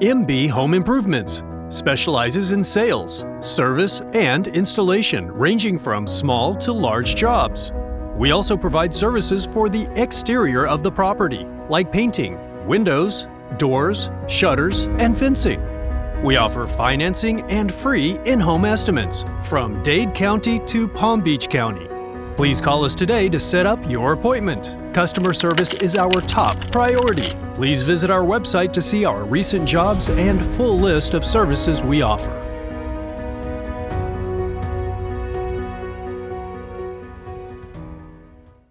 MB Home Improvements specializes in sales, service, and installation ranging from small to large jobs. We also provide services for the exterior of the property, like painting, windows, doors, shutters, and fencing. We offer financing and free in-home estimates from Dade County to Palm Beach County. Please call us today to set up your appointment. Customer service is our top priority. Please visit our website to see our recent jobs and full list of services we offer.